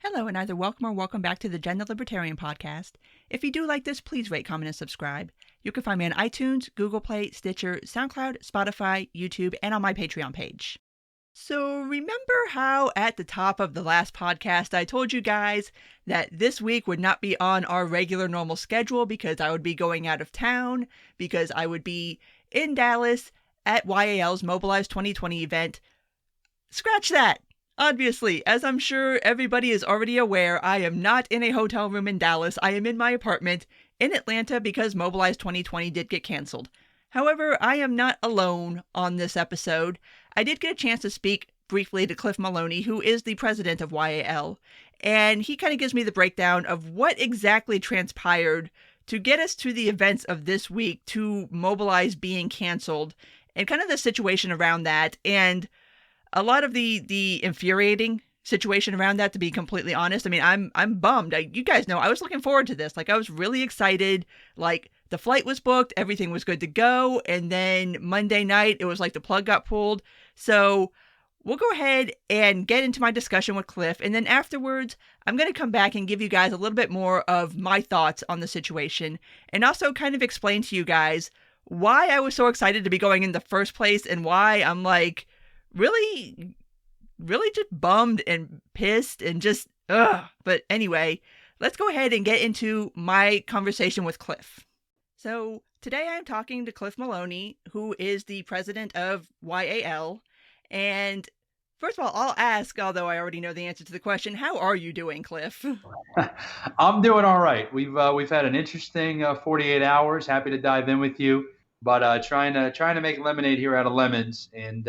Hello, and either welcome or welcome back to the Gender Libertarian Podcast. If you do like this, please rate, comment, and subscribe. You can find me on iTunes, Google Play, Stitcher, SoundCloud, Spotify, YouTube, and on my Patreon page. So remember how at the top of the last podcast I told you guys that this week would not be on our regular normal schedule because I would be going out of town, because I would be in Dallas at YAL's Mobilize 2020 event? Scratch that! Obviously, as I'm sure everybody is already aware, I am not in a hotel room in Dallas. I am in my apartment in Atlanta because Mobilize 2020 did get canceled. However, I am not alone on this episode. I did get a chance to speak briefly to Cliff Maloney, who is the president of YAL, and he kind of gives me the breakdown of what exactly transpired to get us to the events of this week, to Mobilize being canceled, and kind of the situation around that, and a lot of the infuriating situation around that, to be completely honest. I mean, I'm bummed. You guys know I was looking forward to this. Like, I was really excited. Like, the flight was booked, everything was good to go, and then Monday night it was like the plug got pulled. So we'll go ahead and get into my discussion with Cliff, and then afterwards I'm going to come back and give you guys a little bit more of my thoughts on the situation, and also kind of explain to you guys why I was so excited to be going in the first place, and why I'm like really just bummed and pissed and just ugh. But anyway, let's go ahead and get into my conversation with Cliff. So today I'm talking to Cliff Maloney, who is the president of YAL. And first of all, I'll ask, although I already know the answer to the question, how are you doing, Cliff? I'm doing all right. We've had an interesting 48 hours. Happy to dive in with you, but trying to make lemonade here out of lemons, and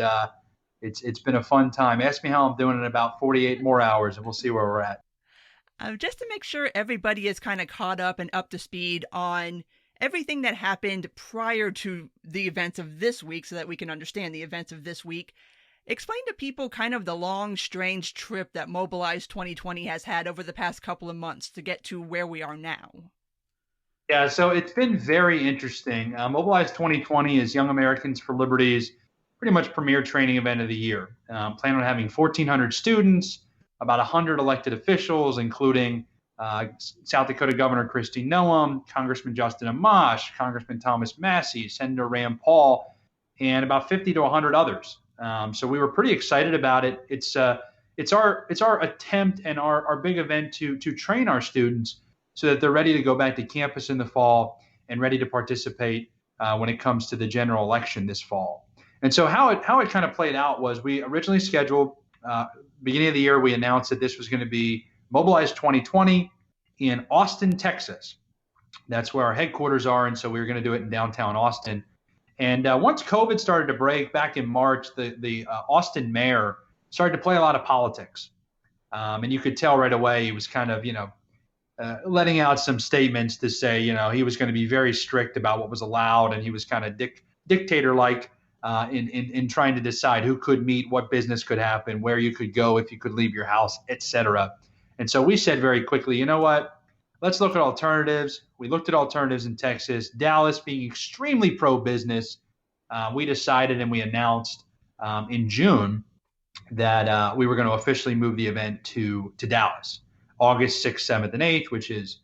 it's been a fun time. Ask me how I'm doing in about 48 more hours, and we'll see where we're at. Just to make sure everybody is kind of caught up and up to speed on everything that happened prior to the events of this week, so that we can understand the events of this week, explain to people kind of the long, strange trip that Mobilize 2020 has had over the past couple of months to get to where we are now. Yeah, so it's been very interesting. Mobilize 2020 is Young Americans for Liberty's pretty much premier training event of the year. Plan on having 1,400 students, about 100 elected officials, including South Dakota Governor Kristi Noem, Congressman Justin Amash, Congressman Thomas Massey, Senator Rand Paul, and about 50 to 100 others. So we were pretty excited about it. It's our attempt and our big event to train our students so that they're ready to go back to campus in the fall and ready to participate when it comes to the general election this fall. And so how it kind of played out was, we originally scheduled, beginning of the year, we announced that this was going to be Mobilize 2020 in Austin, Texas. That's where our headquarters are, and so we were going to do it in downtown Austin. And once COVID started to break back in March, the Austin mayor started to play a lot of politics. And you could tell right away he was kind of, letting out some statements to say, he was going to be very strict about what was allowed, and he was kind of dictator-like in trying to decide who could meet, what business could happen, where you could go if you could leave your house, etc. And so we said very quickly, you know what? Let's look at alternatives. We looked at alternatives in Texas. Dallas being extremely pro-business, we decided and we announced in June that we were going to officially move the event to Dallas, August 6th, 7th, and 8th, which is,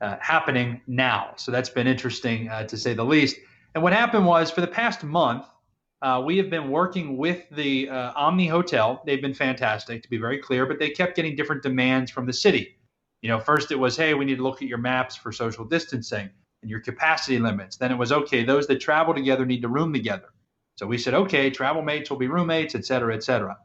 happening now. So that's been interesting to say the least. And what happened was, for the past month, we have been working with the Omni Hotel. They've been fantastic, to be very clear, but they kept getting different demands from the city. First it was, hey, we need to look at your maps for social distancing and your capacity limits. Then it was, okay, those that travel together need to room together. So we said, okay, travel mates will be roommates, et cetera, et cetera.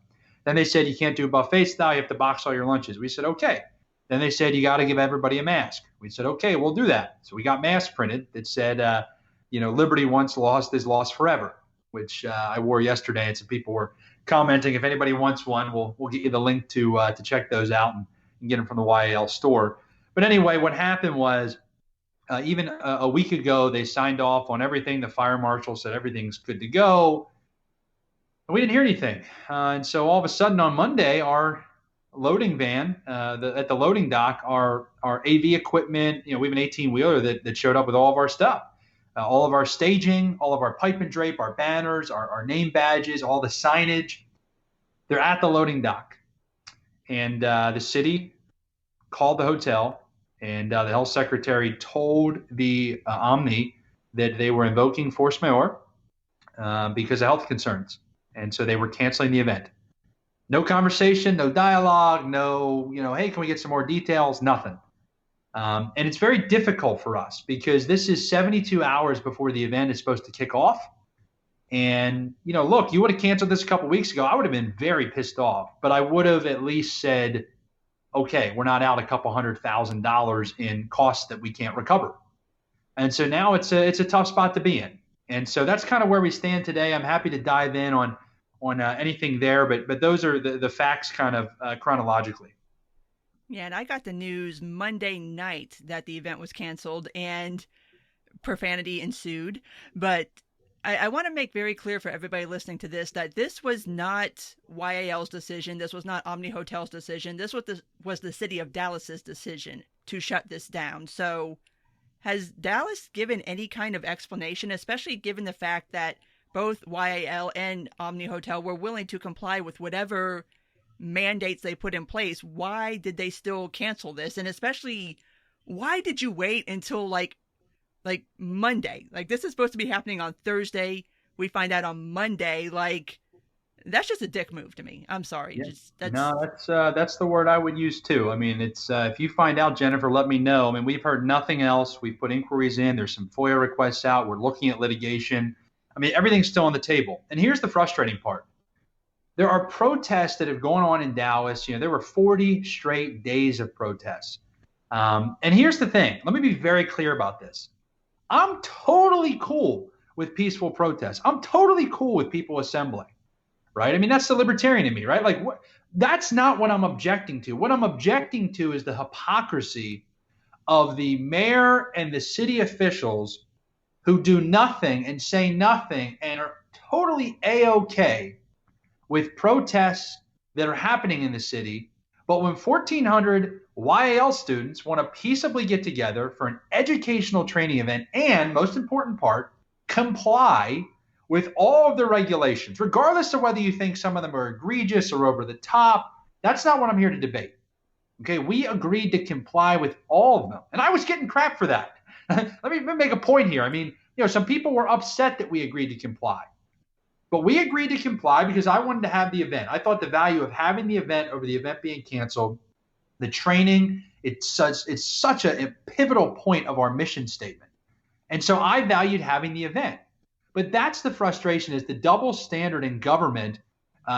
Then they said, you can't do buffet style, you have to box all your lunches. We said, okay. Then they said, you got to give everybody a mask. We said, okay, we'll do that. So we got masks printed that said, liberty once lost is lost forever, which I wore yesterday, and some people were commenting. If anybody wants one, we'll get you the link to check those out and get them from the YAL store. But anyway, what happened was, even a week ago, they signed off on everything. The fire marshal said everything's good to go. And we didn't hear anything. And so all of a sudden on Monday, our loading van at the loading dock, our AV equipment, we have an 18-wheeler that showed up with all of our stuff. All of our staging, all of our pipe and drape, our banners, our name badges, all the signage, they're at the loading dock. And the city called the hotel, and the health secretary told the Omni that they were invoking force majeure because of health concerns. And so they were canceling the event. No conversation, no dialogue, no, hey, can we get some more details? Nothing. And it's very difficult for us because this is 72 hours before the event is supposed to kick off. And, look, you would have canceled this a couple weeks ago. I would have been very pissed off, but I would have at least said, okay, we're not out a couple $100,000 in costs that we can't recover. And so now it's a tough spot to be in. And so that's kind of where we stand today. I'm happy to dive in on anything there, but those are the facts kind of chronologically. Yeah, and I got the news Monday night that the event was canceled and profanity ensued. But I want to make very clear for everybody listening to this that this was not YAL's decision. This was not Omni Hotel's decision. This was the city of Dallas's decision to shut this down. So has Dallas given any kind of explanation, especially given the fact that both YAL and Omni Hotel were willing to comply with whatever mandates they put in place? Why did they still cancel this? And especially, why did you wait until like Monday? Like, this is supposed to be happening on Thursday. We find out on Monday. Like, that's just a dick move to me. I'm sorry. Yeah. Just that's No, that's the word I would use too. I mean, it's if you find out, Jennifer, let me know. I mean, we've heard nothing else. We've put inquiries in. There's some FOIA requests out. We're looking at litigation. I mean, everything's still on the table. And here's the frustrating part. There are protests that have gone on in Dallas. There were 40 straight days of protests. And here's the thing. Let me be very clear about this. I'm totally cool with peaceful protests. I'm totally cool with people assembling, right? I mean, that's the libertarian in me, right? Like, that's not what I'm objecting to. What I'm objecting to is the hypocrisy of the mayor and the city officials who do nothing and say nothing and are totally A-OK with protests that are happening in the city. But when 1,400 YAL students want to peaceably get together for an educational training event and, most important part, comply with all of the regulations, regardless of whether you think some of them are egregious or over the top, that's not what I'm here to debate. Okay, we agreed to comply with all of them. And I was getting crap for that. Let me make a point here. I mean, some people were upset that we agreed to comply. But we agreed to comply because I wanted to have the event. I thought the value of having the event over the event being canceled, the training, it's such a pivotal point of our mission statement. And so I valued having the event. But that's the frustration, is the double standard in government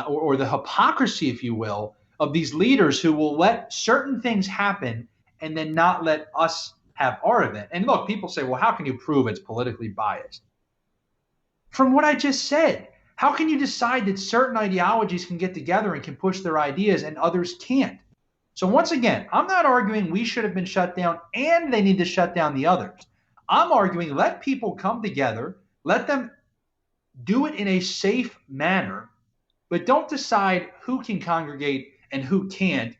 or the hypocrisy, if you will, of these leaders who will let certain things happen and then not let us have our event. And look, people say, well, how can you prove it's politically biased? From what I just said, how can you decide that certain ideologies can get together and can push their ideas and others can't? So once again, I'm not arguing we should have been shut down and they need to shut down the others. I'm arguing let people come together, let them do it in a safe manner, but don't decide who can congregate and who can't,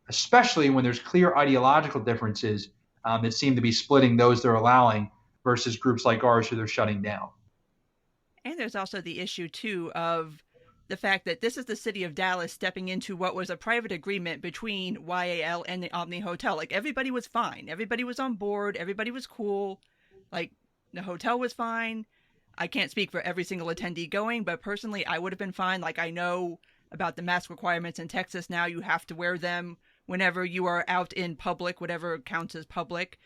especially when there's clear ideological differences that seem to be splitting those they're allowing versus groups like ours who they're shutting down. And there's also the issue, too, of the fact that this is the city of Dallas stepping into what was a private agreement between YAL and the Omni Hotel. Like, everybody was fine. Everybody was on board. Everybody was cool. Like, the hotel was fine. I can't speak for every single attendee going, but personally, I would have been fine. Like, I know about the mask requirements in Texas now. You have to wear them whenever you are out in public, whatever counts as public.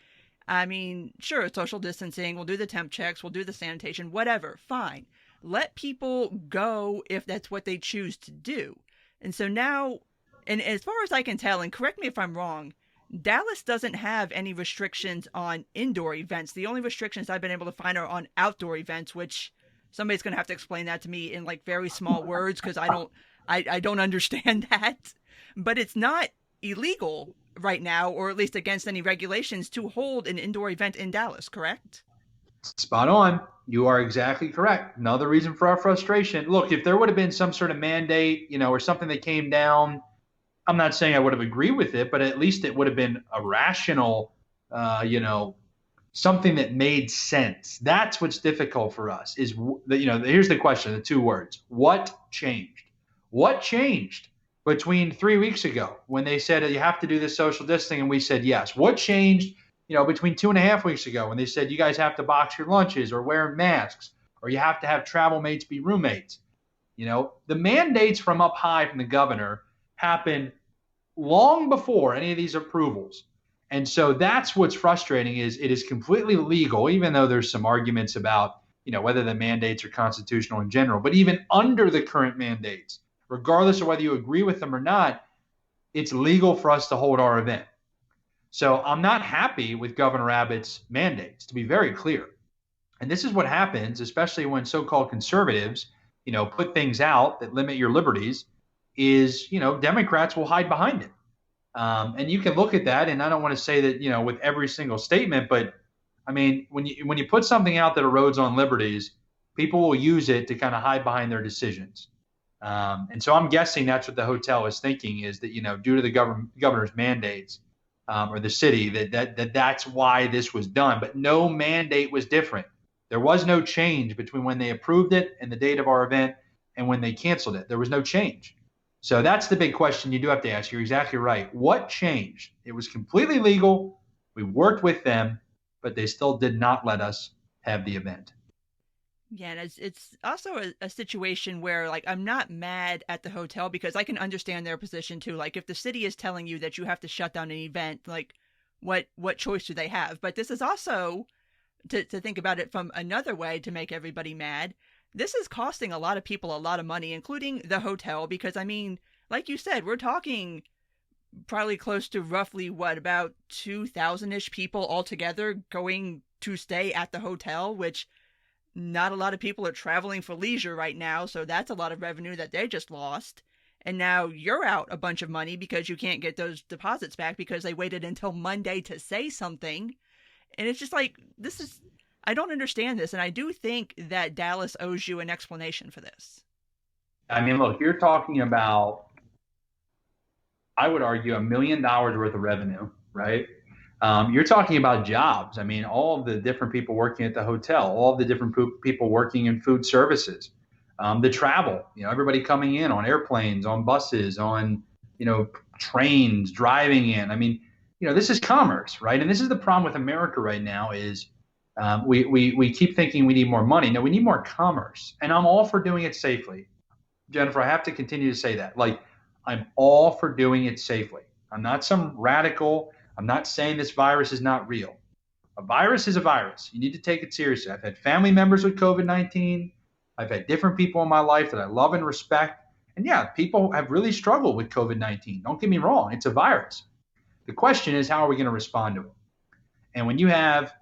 I mean, sure, social distancing, we'll do the temp checks, we'll do the sanitation, whatever, fine. Let people go if that's what they choose to do. And so now, and as far as I can tell, and correct me if I'm wrong, Dallas doesn't have any restrictions on indoor events. The only restrictions I've been able to find are on outdoor events, which somebody's going to have to explain that to me in like very small words because I don't understand that. But it's not illegal right now, or at least against any regulations, to hold an indoor event in Dallas, correct? Spot on. You are exactly correct. Another reason for our frustration. Look, if there would have been some sort of mandate, or something that came down, I'm not saying I would have agreed with it, but at least it would have been a rational, something that made sense. That's what's difficult for us here's the question, the two words. What changed? What changed between 3 weeks ago when they said you have to do this social distancing and we said yes? What changed, between 2.5 weeks ago when they said you guys have to box your lunches or wear masks or you have to have travel mates be roommates? The mandates from up high from the governor happened long before any of these approvals. And so that's what's frustrating is it is completely legal, even though there's some arguments about, whether the mandates are constitutional in general. But even under the current mandates, regardless of whether you agree with them or not, it's legal for us to hold our event. So I'm not happy with Governor Abbott's mandates, to be very clear. And this is what happens, especially when so-called conservatives, put things out that limit your liberties, is, Democrats will hide behind it. And you can look at that, and I don't want to say that, with every single statement, but I mean, when you put something out that erodes on liberties, people will use it to kind of hide behind their decisions. And so I'm guessing that's what the hotel is thinking is that, due to the governor's mandates or the city, that's why this was done. But no mandate was different. There was no change between when they approved it and the date of our event and when they canceled it. There was no change. So that's the big question you do have to ask. You're exactly right. What changed? It was completely legal. We worked with them, but they still did not let us have the event. Yeah, and it's also a situation where, like, I'm not mad at the hotel because I can understand their position too. Like, if the city is telling you that you have to shut down an event, like, what choice do they have? But this is also, to think about it from another way to make everybody mad, this is costing a lot of people a lot of money, including the hotel, because, I mean, like you said, we're talking probably close to roughly, what, about 2,000-ish people altogether going to stay at the hotel, which not a lot of people are traveling for leisure right now, so that's a lot of revenue that they just lost. And now you're out a bunch of money because you can't get those deposits back because they waited until Monday to say something. And it's just like, I don't understand this. And I do think that Dallas owes you an explanation for this. I mean, look, you're talking about, I would argue, $1 million worth of revenue, right? You're talking about jobs. I mean, all of the different people working at the hotel, all of the different people working in food services, the travel, everybody coming in on airplanes, on buses, on, trains, driving in. I mean, this is commerce, right? And this is the problem with America right now is we keep thinking we need more money. No, we need more commerce. And I'm all for doing it safely. Jennifer, I have to continue to say that. Like, I'm all for doing it safely. I'm not some radical. I'm not saying this virus is not real. A virus is a virus. You need to take it seriously. I've had family members with COVID-19. I've had different people in my life that I love and respect. And yeah, people have really struggled with COVID-19. Don't get me wrong. It's a virus. The question is, how are we going to respond to it? And when you have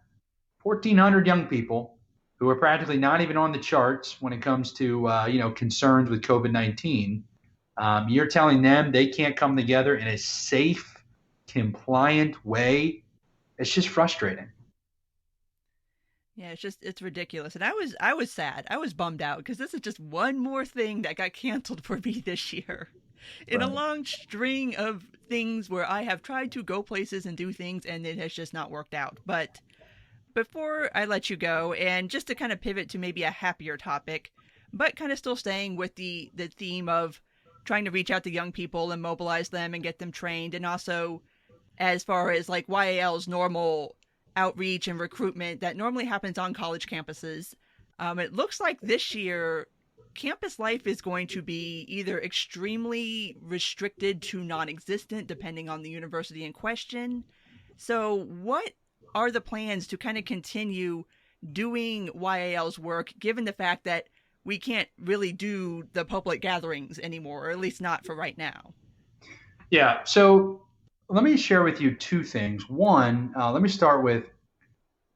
1,400 young people who are practically not even on the charts when it comes to, concerns with COVID-19, you're telling them they can't come together in a safe, compliant way. It's just frustrating. Yeah, it's ridiculous. And I was sad. I was bummed out because this is just one more thing that got canceled for me this year. In a Right. long string of things where I have tried to go places and do things and it has just not worked out. But before I let you go, and just to kind of pivot to maybe a happier topic, but kind of still staying with the theme of trying to reach out to young people and mobilize them and get them trained, and also as far as like YAL's normal outreach and recruitment that normally happens on college campuses. It looks like this year campus life is going to be either extremely restricted to non existent, depending on the university in question. So, what are the plans to kind of continue doing YAL's work, given the fact that we can't really do the public gatherings anymore, or at least not for right now? Yeah. So let me share with you two things. One, let me start with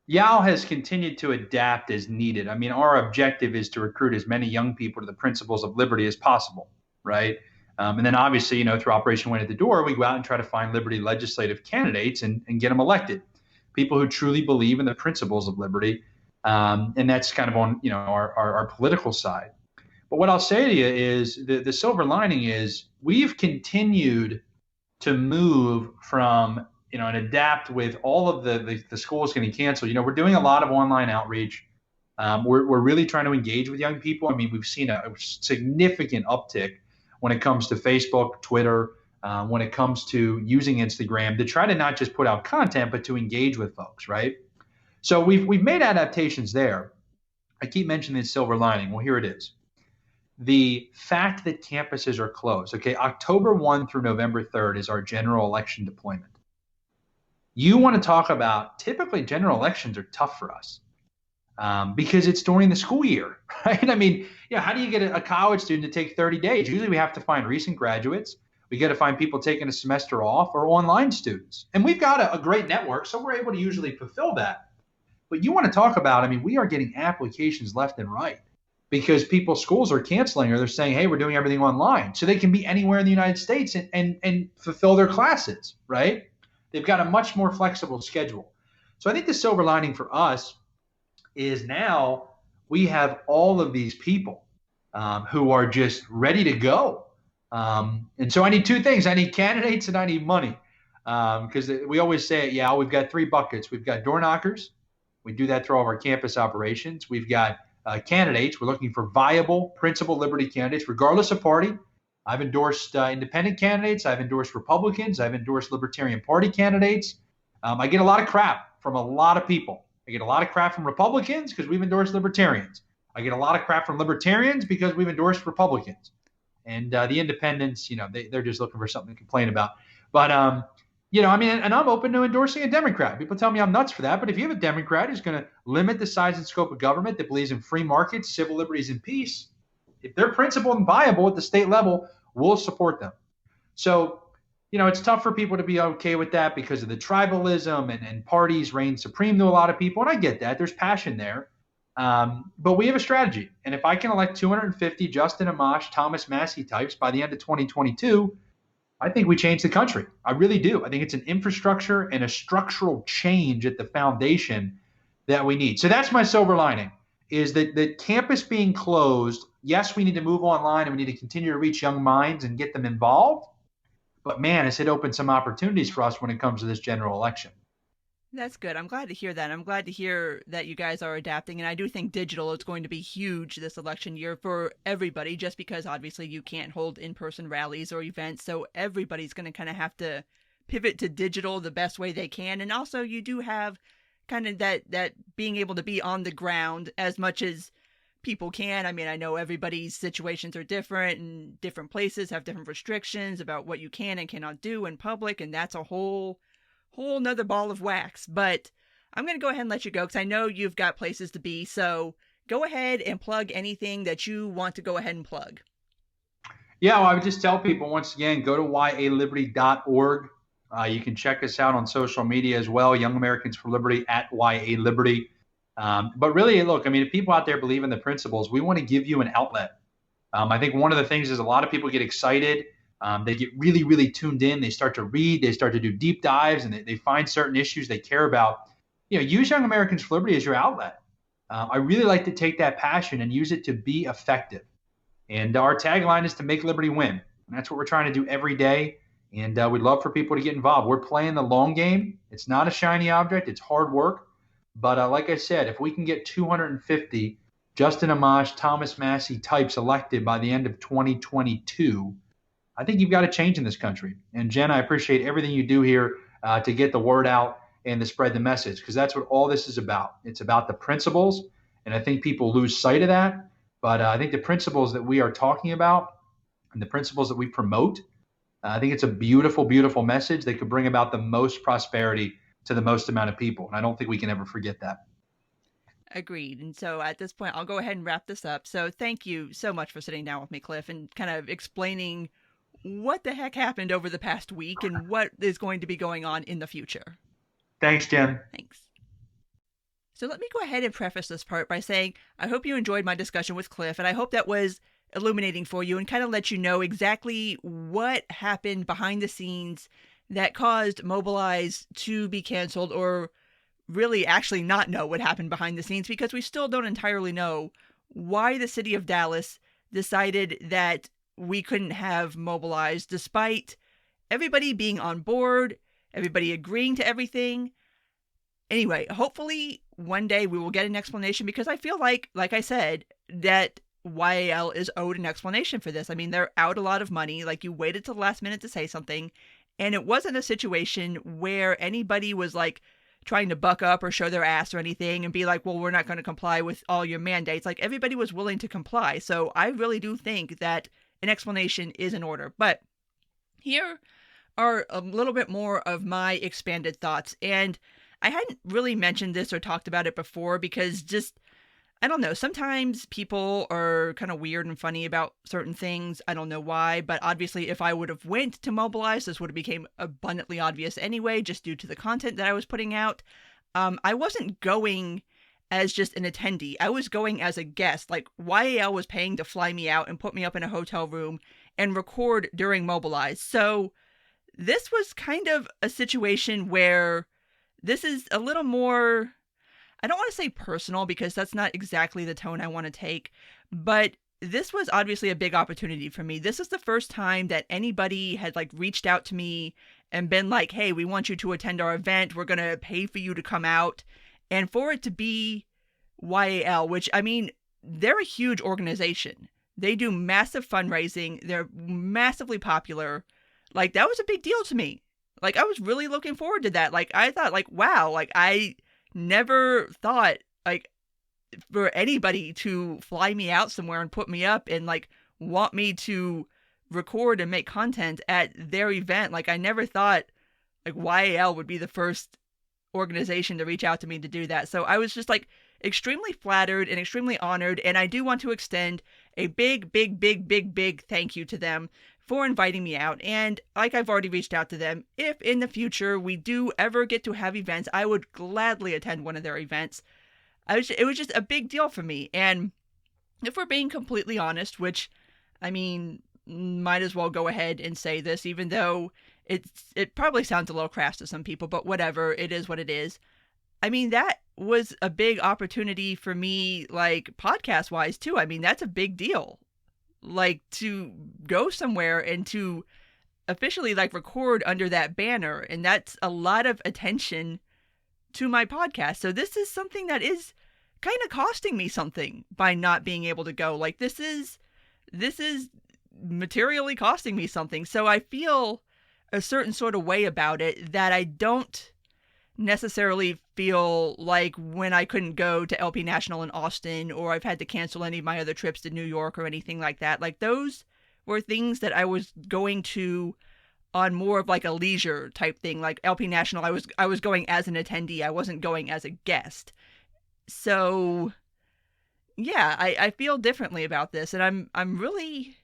Yao has continued to adapt as needed. I mean, our objective is to recruit as many young people to the principles of liberty as possible, right? And then obviously, through Operation Win at the Door, we go out and try to find liberty legislative candidates and get them elected. People who truly believe in the principles of liberty. And that's kind of on, our political side. But what I'll say to you is the silver lining is we've continued to move from, and adapt with all of the schools getting canceled. We're doing a lot of online outreach. We're really trying to engage with young people. I mean, we've seen a significant uptick when it comes to Facebook, Twitter, when it comes to using Instagram to try to not just put out content, but to engage with folks, right? So we've made adaptations there. I keep mentioning the silver lining. Well, here it is. The fact that campuses are closed. Okay, October 1 through November 3rd is our general election deployment. You want to talk about, typically general elections are tough for us because it's during the school year, right? I mean, how do you get a college student to take 30 days? Usually we have to find recent graduates. We got to find people taking a semester off or online students. And we've got a great network, so we're able to usually fulfill that. But you want to talk about, I mean, we are getting applications left and right because schools are canceling or they're saying, hey, we're doing everything online. So they can be anywhere in the United States and fulfill their classes, right? They've got a much more flexible schedule. So I think the silver lining for us is now we have all of these people who are just ready to go. And so I need two things. I need candidates and I need money. Because we always say, we've got three buckets. We've got door knockers. We do that through all of our campus operations. We've got candidates. We're looking for viable principal liberty candidates, regardless of party. I've endorsed independent candidates. I've endorsed Republicans. I've endorsed Libertarian Party candidates. I get a lot of crap from a lot of people. I get a lot of crap from Republicans because we've endorsed Libertarians. I get a lot of crap from Libertarians because we've endorsed Republicans. And the independents, they're just looking for something to complain about. But, and I'm open to endorsing a Democrat. People tell me I'm nuts for that. But if you have a Democrat who's going to limit the size and scope of government, that believes in free markets, civil liberties, and peace, if they're principled and viable at the state level, we'll support them. So, it's tough for people to be okay with that because of the tribalism and parties reign supreme to a lot of people. And I get that. There's passion there. But we have a strategy. And if I can elect 250 Justin Amash, Thomas Massey types by the end of 2022, I think we change the country. I really do. I think it's an infrastructure and a structural change at the foundation that we need. So that's my silver lining, is that the campus being closed, yes, we need to move online and we need to continue to reach young minds and get them involved. But man, it's opened some opportunities for us when it comes to this general election. That's good. I'm glad to hear that. I'm glad to hear that you guys are adapting. And I do think digital is going to be huge this election year for everybody, just because obviously you can't hold in-person rallies or events. So everybody's going to kind of have to pivot to digital the best way they can. And also you do have kind of that being able to be on the ground as much as people can. I mean, I know everybody's situations are different and different places have different restrictions about what you can and cannot do in public. And that's a whole nother ball of wax. But I'm going to go ahead and let you go because I know you've got places to be. So go ahead and plug anything that you want to go ahead and plug. Yeah, well, I would just tell people once again, go to yaliberty.org. You can check us out on social media as well, Young Americans for Liberty at YA Liberty. But really, look, I mean, if people out there believe in the principles, we want to give you an outlet. I think one of the things is a lot of people get excited. They get really, really tuned in. They start to read. They start to do deep dives, and they find certain issues they care about. Use Young Americans for Liberty as your outlet. I really like to take that passion and use it to be effective. And our tagline is to make liberty win. And that's what we're trying to do every day. And we'd love for people to get involved. We're playing the long game. It's not a shiny object. It's hard work. But like I said, if we can get 250 Justin Amash, Thomas Massey types elected by the end of 2022, I think you've got a change in this country. And Jen, I appreciate everything you do here to get the word out and to spread the message, because that's what all this is about. It's about the principles. And I think people lose sight of that. But I think the principles that we are talking about and the principles that we promote, I think it's a beautiful, beautiful message that could bring about the most prosperity to the most amount of people. And I don't think we can ever forget that. Agreed. And so at this point, I'll go ahead and wrap this up. So thank you so much for sitting down with me, Cliff, and kind of explaining what the heck happened over the past week and what is going to be going on in the future. Thanks, Jen. Thanks. So let me go ahead and preface this part by saying I hope you enjoyed my discussion with Cliff, and I hope that was illuminating for you and kind of let you know exactly what happened behind the scenes that caused Mobilize to be canceled, or really actually not know what happened behind the scenes, because we still don't entirely know why the city of Dallas decided that we couldn't have Mobilize despite everybody being on board, everybody agreeing to everything. Anyway, hopefully one day we will get an explanation, because I feel like I said, that YAL is owed an explanation for this. I mean, they're out a lot of money. Like, you waited till the last minute to say something, and it wasn't a situation where anybody was like trying to buck up or show their ass or anything and be like, well, we're not going to comply with all your mandates. Like, everybody was willing to comply. So I really do think that an explanation is in order. But here are a little bit more of my expanded thoughts. And I hadn't really mentioned this or talked about it before because just, I don't know, sometimes people are kind of weird and funny about certain things. I don't know why, but obviously if I would have went to Mobilize, this would have became abundantly obvious anyway, just due to the content that I was putting out. I wasn't going as just an attendee. I was going as a guest. Like, YAL was paying to fly me out and put me up in a hotel room and record during Mobilize. So this was kind of a situation where this is a little more, I don't want to say personal because that's not exactly the tone I want to take, but this was obviously a big opportunity for me. This is the first time that anybody had like reached out to me and been like, hey, we want you to attend our event. We're going to pay for you to come out. And for it to be YAL, which, I mean, they're a huge organization. They do massive fundraising. They're massively popular. Like, that was a big deal to me. Like, I was really looking forward to that. Like, I thought, like, wow, like, I never thought, like, for anybody to fly me out somewhere and put me up and, like, want me to record and make content at their event. Like, I never thought, like, YAL would be the first organization to reach out to me to do that. So I was just, like, extremely flattered and extremely honored. And I do want to extend a big, big, big, big, big thank you to them for inviting me out. And like I've already reached out to them, if in the future we do ever get to have events, I would gladly attend one of their events. It was just a big deal for me. And if we're being completely honest, which, I mean, might as well go ahead and say this, even though it probably sounds a little crass to some people, but whatever, it is what it is. I mean, that was a big opportunity for me, like, podcast-wise, too. I mean, that's a big deal. Like, to go somewhere and to officially, like, record under that banner, and that's a lot of attention to my podcast. So this is something that is kind of costing me something by not being able to go. Like, this is materially costing me something. So I feel a certain sort of way about it that I don't necessarily feel like when I couldn't go to LP National in Austin, or I've had to cancel any of my other trips to New York or anything like that. Like, those were things that I was going to on more of like a leisure type thing. Like LP National, I was going as an attendee. I wasn't going as a guest. So yeah, I feel differently about this, and I'm really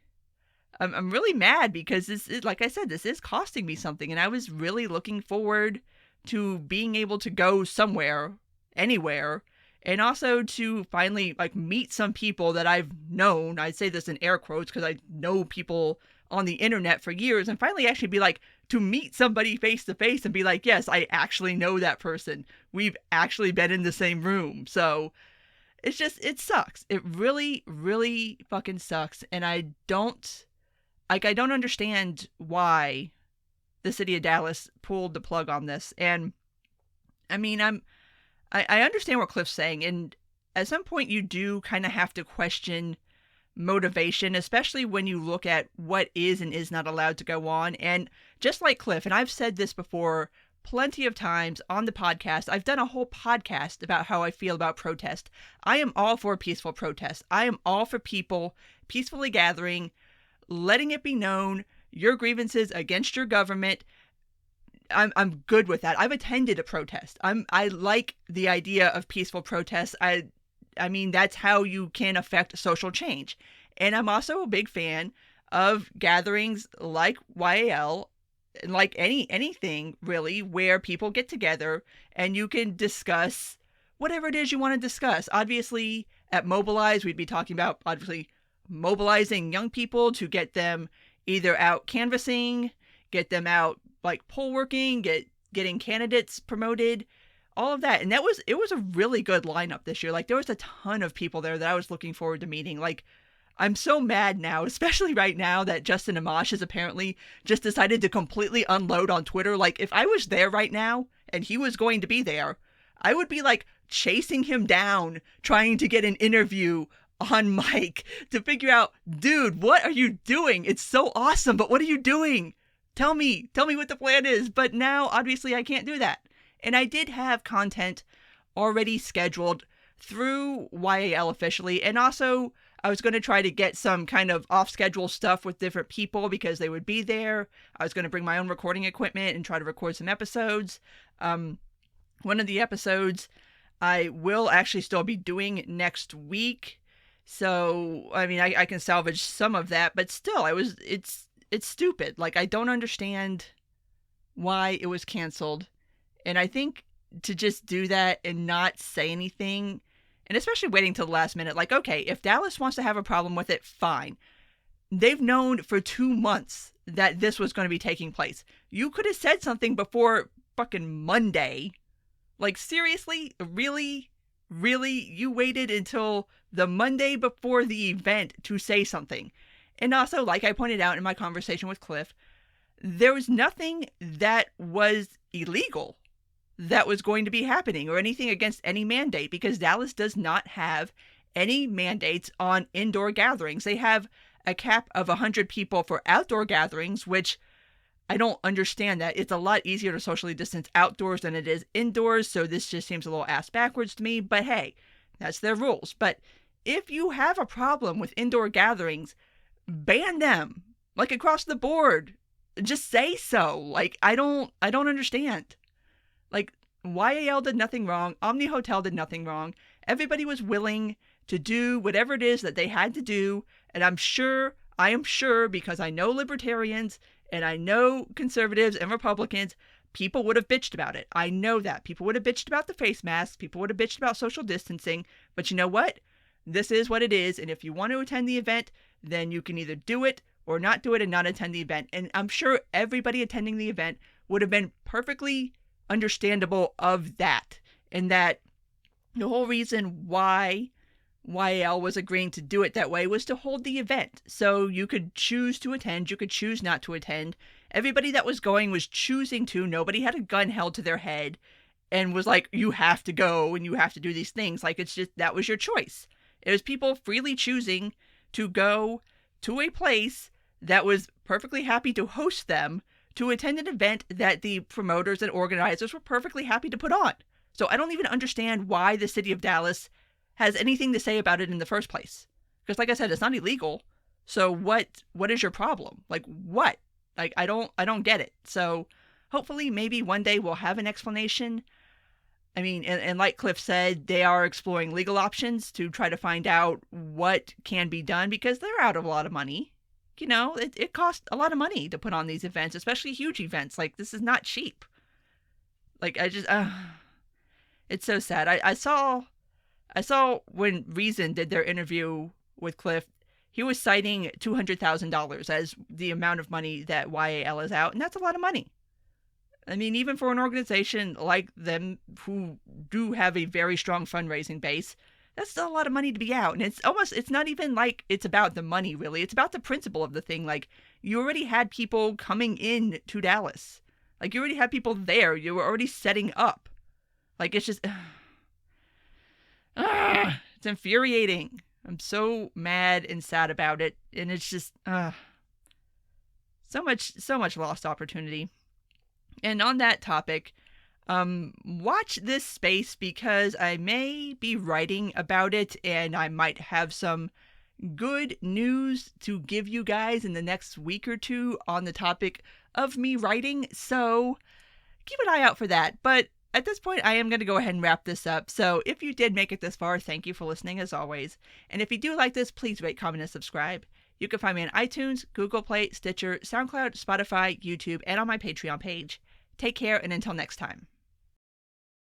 mad because this is, like I said, this is costing me something, and I was really looking forward to being able to go somewhere, anywhere, and also to finally, like, meet some people that I've known. I'd say this in air quotes because I know people on the internet for years, and finally actually be like, to meet somebody face to face and be like, yes, I actually know that person. We've actually been in the same room. So it's just, it sucks. It really, really fucking sucks. And I don't understand why the city of Dallas pulled the plug on this. And I mean, I understand what Cliff's saying, and at some point you do kind of have to question motivation, especially when you look at what is and is not allowed to go on. And just like Cliff, and I've said this before plenty of times on the podcast, I've done a whole podcast about how I feel about protest. I am all for peaceful protest. I am all for people peacefully gathering, letting it be known your grievances against your government. I'm good with that. I've attended a protest. I like the idea of peaceful protests. I mean, that's how you can affect social change. And I'm also a big fan of gatherings like YAL, like anything really, where people get together and you can discuss whatever it is you want to discuss. Obviously, at Mobilize, we'd be talking about, obviously, mobilizing young people to get them either out canvassing, get them out like poll working, getting candidates promoted, all of that. And it was a really good lineup this year. Like, there was a ton of people there that I was looking forward to meeting. Like, I'm so mad now, especially right now, that Justin Amash has apparently just decided to completely unload on Twitter. Like, if I was there right now and he was going to be there, I would be like chasing him down, trying to get an interview on mic to figure out, dude, what are you doing? It's so awesome, but what are you doing? Tell me what the plan is. But now, obviously, I can't do that. And I did have content already scheduled through YAL officially, and also I was going to try to get some kind of off-schedule stuff with different people because they would be there. I was going to bring my own recording equipment and try to record some episodes. One of the episodes I will actually still be doing next week. So, I mean, I can salvage some of that, but still, it's stupid. Like, I don't understand why it was canceled. And I think to just do that and not say anything, and especially waiting till the last minute, like, okay, if Dallas wants to have a problem with it, fine. They've known for 2 months that this was going to be taking place. You could have said something before fucking Monday. Like, seriously? Really? You waited until the Monday before the event to say something. And also, like I pointed out in my conversation with Cliff, there was nothing that was illegal that was going to be happening or anything against any mandate, because Dallas does not have any mandates on indoor gatherings. They have a cap of 100 people for outdoor gatherings, which I don't understand that. It's a lot easier to socially distance outdoors than it is indoors, so this just seems a little ass backwards to me, but hey, that's their rules. But if you have a problem with indoor gatherings, ban them, like across the board. Just say so. Like, I don't understand. Like, YAL did nothing wrong. Omni Hotel did nothing wrong. Everybody was willing to do whatever it is that they had to do. And I am sure, because I know libertarians and I know conservatives and Republicans, people would have bitched about it. I know that. People would have bitched about the face masks. People would have bitched about social distancing. But you know what? This is what it is. And if you want to attend the event, then you can either do it or not do it and not attend the event. And I'm sure everybody attending the event would have been perfectly understandable of that, and that the whole reason why YAL was agreeing to do it that way was to hold the event. So you could choose to attend, you could choose not to attend. Everybody that was going was choosing to. Nobody had a gun held to their head and was like, you have to go and you have to do these things. Like, it's just, that was your choice. It was people freely choosing to go to a place that was perfectly happy to host them, to attend an event that the promoters and organizers were perfectly happy to put on. So I don't even understand why the city of Dallas has anything to say about it in the first place. Because like I said, it's not illegal. So what is your problem? Like, what? Like, I don't get it. So hopefully maybe one day we'll have an explanation. I mean, and like Cliff said, they are exploring legal options to try to find out what can be done, because they're out of a lot of money. You know, it costs a lot of money to put on these events, especially huge events. Like, this is not cheap. Like, it's so sad. I saw when Reason did their interview with Cliff, he was citing $200,000 as the amount of money that YAL is out, and that's a lot of money. I mean, even for an organization like them who do have a very strong fundraising base, that's still a lot of money to be out. And it's not even like it's about the money, really. It's about the principle of the thing. Like, you already had people coming in to Dallas. Like, you already had people there. You were already setting up. Like, it's just, it's infuriating. I'm so mad and sad about it. And it's just, so much lost opportunity. And on that topic, watch this space, because I may be writing about it and I might have some good news to give you guys in the next week or two on the topic of me writing. So keep an eye out for that. But at this point, I am going to go ahead and wrap this up. So if you did make it this far, thank you for listening as always. And if you do like this, please rate, comment, and subscribe. You can find me on iTunes, Google Play, Stitcher, SoundCloud, Spotify, YouTube, and on my Patreon page. Take care, and until next time.